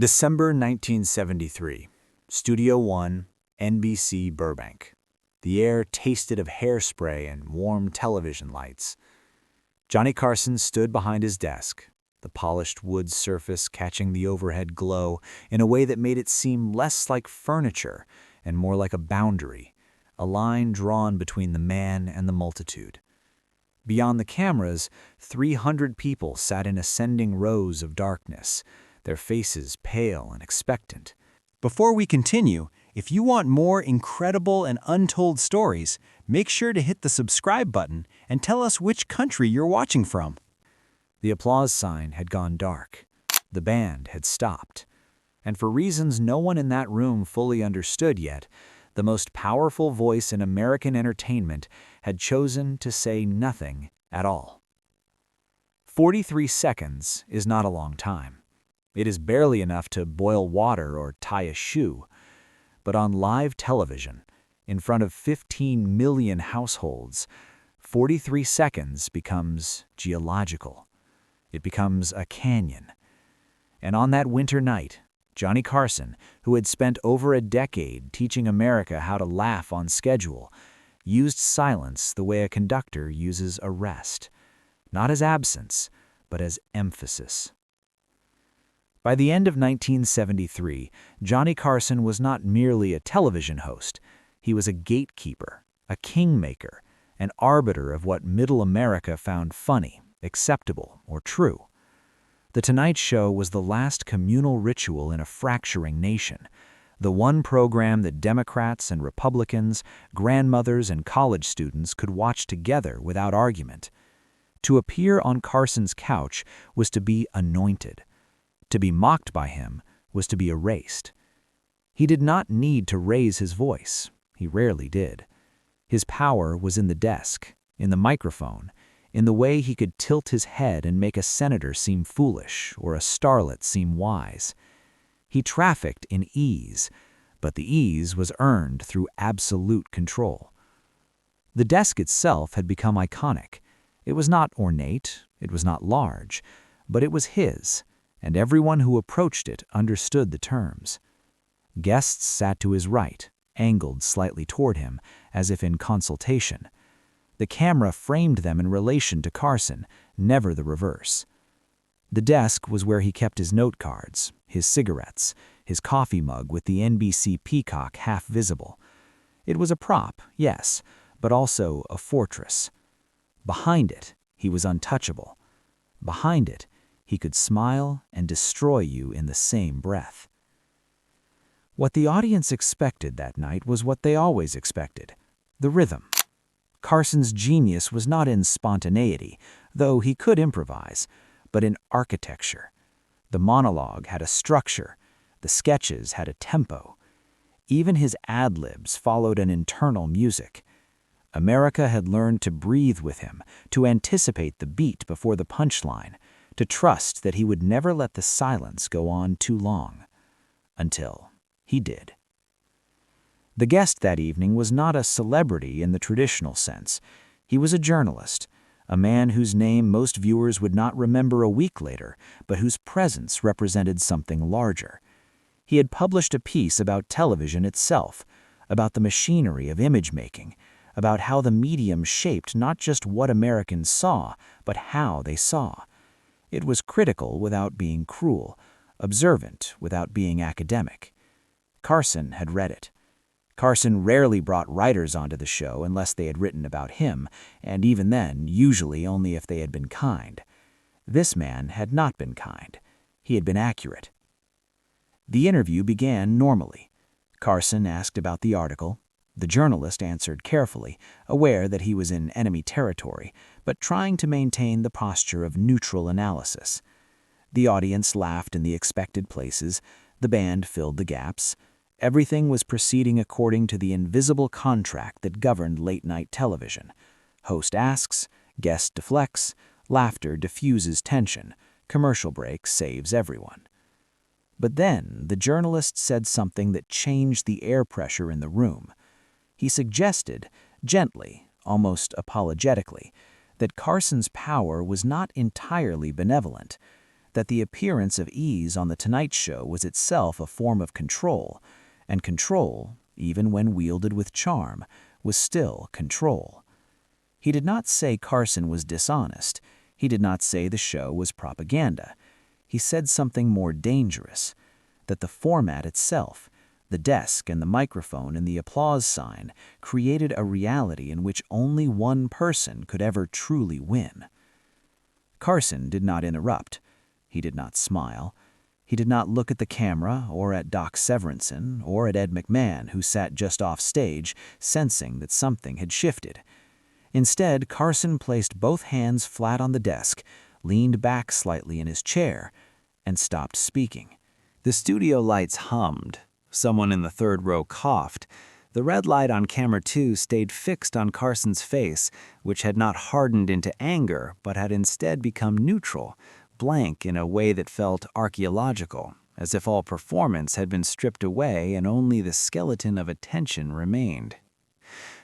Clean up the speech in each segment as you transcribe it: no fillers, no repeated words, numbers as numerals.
December 1973, Studio One, NBC Burbank. The air tasted of hairspray and warm television lights. Johnny Carson stood behind his desk, the polished wood surface catching the overhead glow in a way that made it seem less like furniture and more like a boundary, a line drawn between the man and the multitude. Beyond the cameras, 300 people sat in ascending rows of darkness, their faces pale and expectant. Before we continue, if you want more incredible and untold stories, make sure to hit the subscribe button and tell us which country you're watching from. The applause sign had gone dark. The band had stopped. And for reasons no one in that room fully understood yet, the most powerful voice in American entertainment had chosen to say nothing at all. 43 seconds is not a long time. It is barely enough to boil water or tie a shoe. But on live television, in front of 15 million households, 43 seconds becomes geological. It becomes a canyon. And on that winter night, Johnny Carson, who had spent over a decade teaching America how to laugh on schedule, used silence the way a conductor uses a rest, not as absence, but as emphasis. By the end of 1973, Johnny Carson was not merely a television host. He was a gatekeeper, a kingmaker, an arbiter of what middle America found funny, acceptable, or true. The Tonight Show was the last communal ritual in a fracturing nation, the one program that Democrats and Republicans, grandmothers and college students could watch together without argument. To appear on Carson's couch was to be anointed. To be mocked by him was to be erased. He did not need to raise his voice. He rarely did. His power was in the desk, in the microphone, in the way he could tilt his head and make a senator seem foolish or a starlet seem wise. He trafficked in ease, but the ease was earned through absolute control. The desk itself had become iconic. It was not ornate, it was not large, but it was his, and everyone who approached it understood the terms. Guests sat to his right, angled slightly toward him, as if in consultation. The camera framed them in relation to Carson, never the reverse. The desk was where he kept his note cards, his cigarettes, his coffee mug with the NBC peacock half visible. It was a prop, yes, but also a fortress. Behind it, he was untouchable. Behind it, he could smile and destroy you in the same breath. What the audience expected that night was what they always expected: the rhythm. Carson's genius was not in spontaneity, though he could improvise, but in architecture. The monologue had a structure, the sketches had a tempo. Even his ad-libs followed an internal music. America had learned to breathe with him, to anticipate the beat before the punchline, to trust that he would never let the silence go on too long. Until he did. The guest that evening was not a celebrity in the traditional sense. He was a journalist, a man whose name most viewers would not remember a week later, but whose presence represented something larger. He had published a piece about television itself, about the machinery of image-making, about how the medium shaped not just what Americans saw, but how they saw. It was critical without being cruel, observant without being academic. Carson had read it. Carson rarely brought writers onto the show unless they had written about him, and even then, usually only if they had been kind. This man had not been kind. He had been accurate. The interview began normally. Carson asked about the article. The journalist answered carefully, aware that he was in enemy territory, but trying to maintain the posture of neutral analysis. The audience laughed in the expected places. The band filled the gaps. Everything was proceeding according to the invisible contract that governed late-night television. Host asks, guest deflects, laughter diffuses tension, commercial break saves everyone. But then the journalist said something that changed the air pressure in the room. He suggested, gently, almost apologetically, that Carson's power was not entirely benevolent, that the appearance of ease on The Tonight Show was itself a form of control, and control, even when wielded with charm, was still control. He did not say Carson was dishonest. He did not say the show was propaganda. He said something more dangerous, that the format itself, the desk and the microphone and the applause sign, created a reality in which only one person could ever truly win. Carson did not interrupt. He did not smile. He did not look at the camera or at Doc Severinsen or at Ed McMahon, who sat just off stage, sensing that something had shifted. Instead, Carson placed both hands flat on the desk, leaned back slightly in his chair, and stopped speaking. The studio lights hummed. Someone in the third row coughed. The red light on camera 2 stayed fixed on Carson's face, which had not hardened into anger, but had instead become neutral, blank in a way that felt archaeological, as if all performance had been stripped away and only the skeleton of attention remained.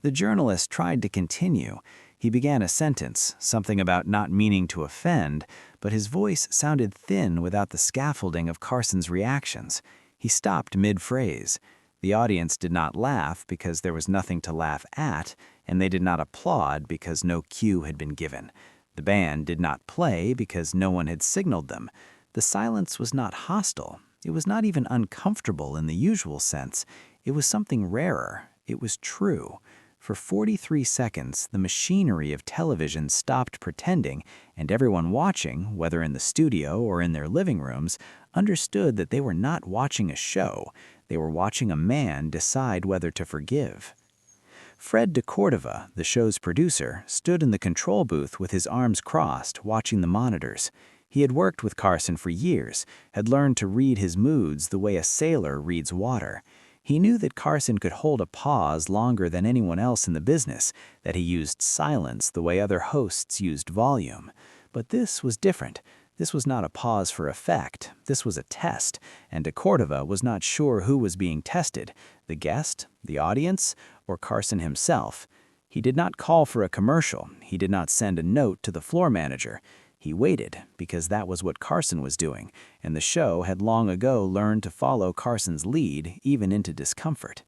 The journalist tried to continue. He began a sentence, something about not meaning to offend, but his voice sounded thin without the scaffolding of Carson's reactions. He stopped mid-phrase. The audience did not laugh because there was nothing to laugh at, and they did not applaud because no cue had been given. The band did not play because no one had signaled them. The silence was not hostile. It was not even uncomfortable in the usual sense. It was something rarer. It was true. For 43 seconds, the machinery of television stopped pretending, and everyone watching, whether in the studio or in their living rooms, understood that they were not watching a show. They were watching a man decide whether to forgive. Fred de Cordova, the show's producer, stood in the control booth with his arms crossed, watching the monitors. He had worked with Carson for years, had learned to read his moods the way a sailor reads water. He knew that Carson could hold a pause longer than anyone else in the business, that he used silence the way other hosts used volume. But this was different. This was not a pause for effect. This was a test, and de Cordova was not sure who was being tested, the guest, the audience, or Carson himself. He did not call for a commercial. He did not send a note to the floor manager. He waited, because that was what Carson was doing, and the show had long ago learned to follow Carson's lead, even into discomfort.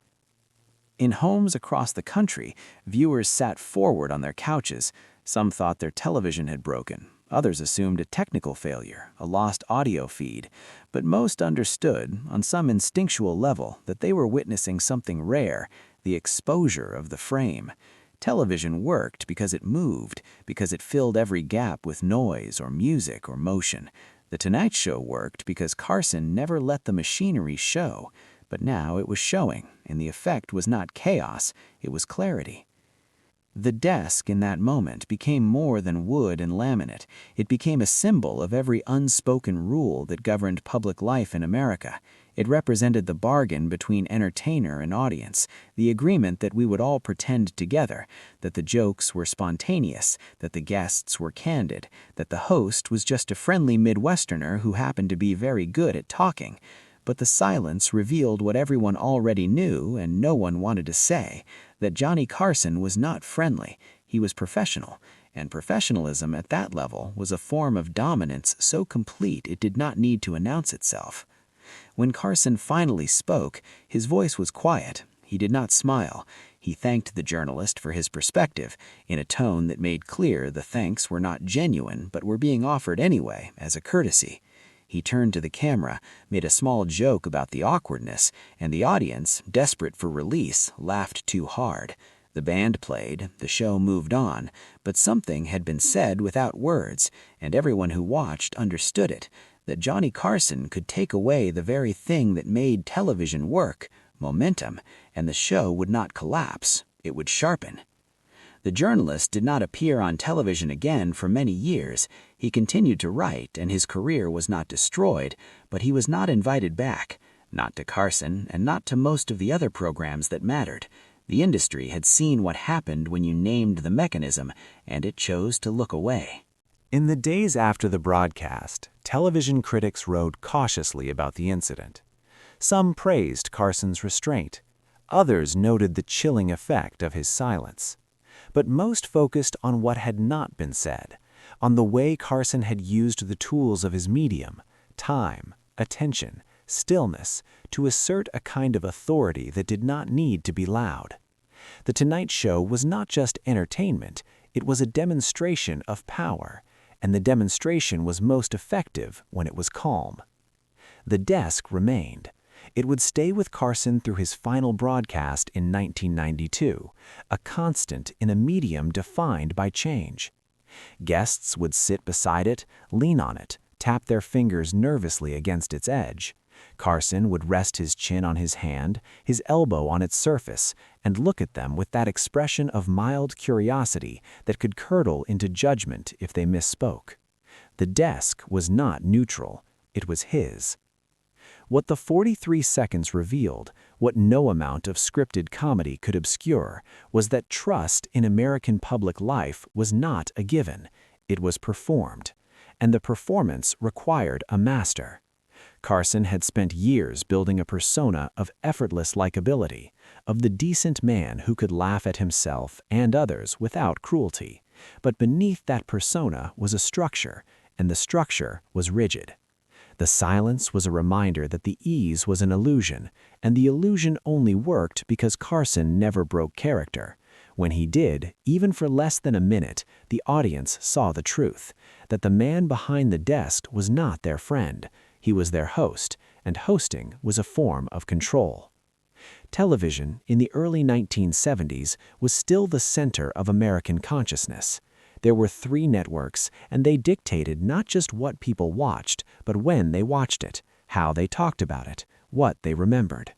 In homes across the country, viewers sat forward on their couches. Some thought their television had broken. Others assumed a technical failure, a lost audio feed. But most understood, on some instinctual level, that they were witnessing something rare, the exposure of the frame. Television worked because it moved, because it filled every gap with noise or music or motion. The Tonight Show worked because Carson never let the machinery show. But now it was showing, and the effect was not chaos, it was clarity. The desk in that moment became more than wood and laminate. It became a symbol of every unspoken rule that governed public life in America. It represented the bargain between entertainer and audience, the agreement that we would all pretend together, that the jokes were spontaneous, that the guests were candid, that the host was just a friendly Midwesterner who happened to be very good at talking. But the silence revealed what everyone already knew and no one wanted to say, that Johnny Carson was not friendly. He was professional, and professionalism at that level was a form of dominance so complete it did not need to announce itself. When Carson finally spoke, his voice was quiet. He did not smile. He thanked the journalist for his perspective, in a tone that made clear the thanks were not genuine but were being offered anyway, as a courtesy. He turned to the camera, made a small joke about the awkwardness, and the audience, desperate for release, laughed too hard. The band played, the show moved on, but something had been said without words, and everyone who watched understood it, that Johnny Carson could take away the very thing that made television work, momentum, and the show would not collapse, it would sharpen. The journalist did not appear on television again for many years. He continued to write, and his career was not destroyed, but he was not invited back, not to Carson, and not to most of the other programs that mattered. The industry had seen what happened when you named the mechanism, and it chose to look away. In the days after the broadcast, television critics wrote cautiously about the incident. Some praised Carson's restraint. Others noted the chilling effect of his silence. But most focused on what had not been said, on the way Carson had used the tools of his medium, time, attention, stillness, to assert a kind of authority that did not need to be loud. The Tonight Show was not just entertainment, it was a demonstration of power, and the demonstration was most effective when it was calm. The desk remained. It would stay with Carson through his final broadcast in 1992, a constant in a medium defined by change. Guests would sit beside it, lean on it, tap their fingers nervously against its edge. Carson would rest his chin on his hand, his elbow on its surface, and look at them with that expression of mild curiosity that could curdle into judgment if they misspoke. The desk was not neutral, it was his. What the 43 seconds revealed, what no amount of scripted comedy could obscure, was that trust in American public life was not a given, it was performed, and the performance required a master. Carson had spent years building a persona of effortless likability, of the decent man who could laugh at himself and others without cruelty. But beneath that persona was a structure, and the structure was rigid. The silence was a reminder that the ease was an illusion, and the illusion only worked because Carson never broke character. When he did, even for less than a minute, the audience saw the truth, that the man behind the desk was not their friend. He was their host, and hosting was a form of control. Television, in the early 1970s, was still the center of American consciousness. There were 3 networks, and they dictated not just what people watched, but when they watched it, how they talked about it, what they remembered.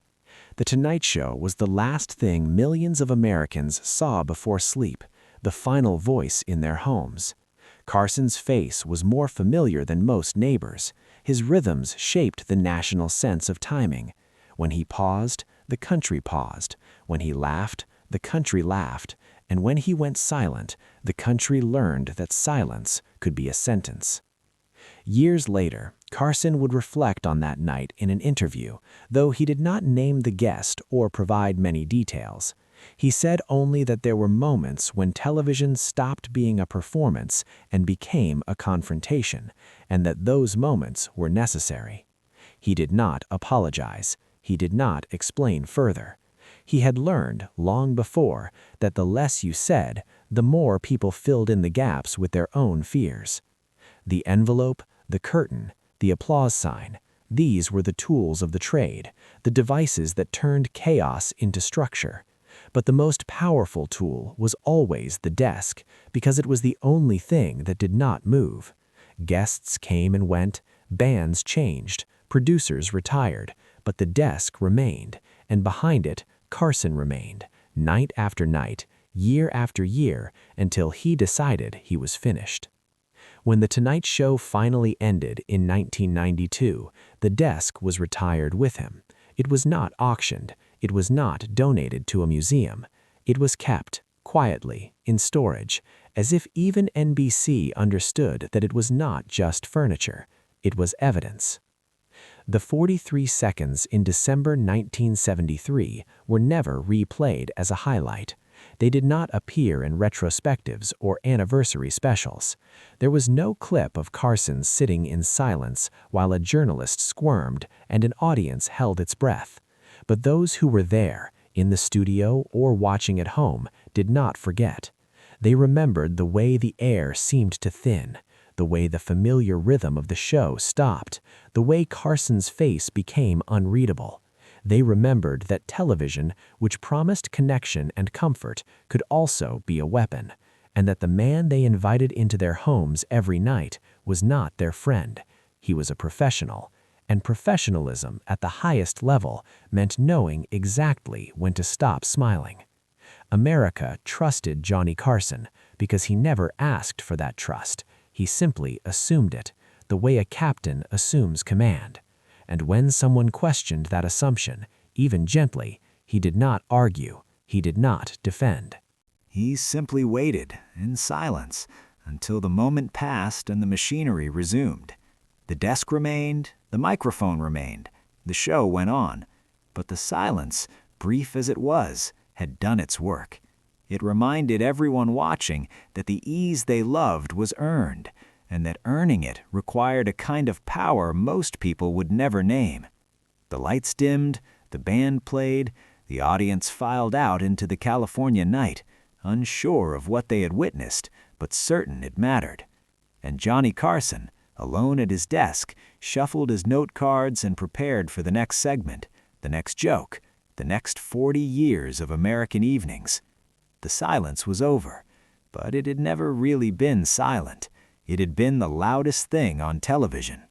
The Tonight Show was the last thing millions of Americans saw before sleep, the final voice in their homes. Carson's face was more familiar than most neighbors. His rhythms shaped the national sense of timing. When he paused, the country paused. When he laughed, the country laughed. And when he went silent, the country learned that silence could be a sentence. Years later, Carson would reflect on that night in an interview, though he did not name the guest or provide many details. He said only that there were moments when television stopped being a performance and became a confrontation, and that those moments were necessary. He did not apologize. He did not explain further. He had learned, long before, that the less you said, the more people filled in the gaps with their own fears. The envelope, the curtain, the applause sign, these were the tools of the trade, the devices that turned chaos into structure. But the most powerful tool was always the desk, because it was the only thing that did not move. Guests came and went, bands changed, producers retired, but the desk remained, and behind it, Carson remained, night after night, year after year, until he decided he was finished. When The Tonight Show finally ended in 1992, the desk was retired with him. It was not auctioned. It was not donated to a museum. It was kept, quietly, in storage, as if even NBC understood that it was not just furniture. It was evidence. The 43 seconds in December 1973 were never replayed as a highlight. They did not appear in retrospectives or anniversary specials. There was no clip of Carson sitting in silence while a journalist squirmed and an audience held its breath. But those who were there, in the studio or watching at home, did not forget. They remembered the way the air seemed to thin, the way the familiar rhythm of the show stopped, the way Carson's face became unreadable. They remembered that television, which promised connection and comfort, could also be a weapon, and that the man they invited into their homes every night was not their friend. He was a professional, and professionalism at the highest level meant knowing exactly when to stop smiling. America trusted Johnny Carson because he never asked for that trust. He simply assumed it, the way a captain assumes command. And when someone questioned that assumption, even gently, he did not argue, he did not defend. He simply waited, in silence, until the moment passed and the machinery resumed. The desk remained, the microphone remained, the show went on. But the silence, brief as it was, had done its work. It reminded everyone watching that the ease they loved was earned, and that earning it required a kind of power most people would never name. The lights dimmed, the band played, the audience filed out into the California night, unsure of what they had witnessed, but certain it mattered. And Johnny Carson, alone at his desk, shuffled his note cards and prepared for the next segment, the next joke, the next 40 years of American evenings. The silence was over, but it had never really been silent. It had been the loudest thing on television.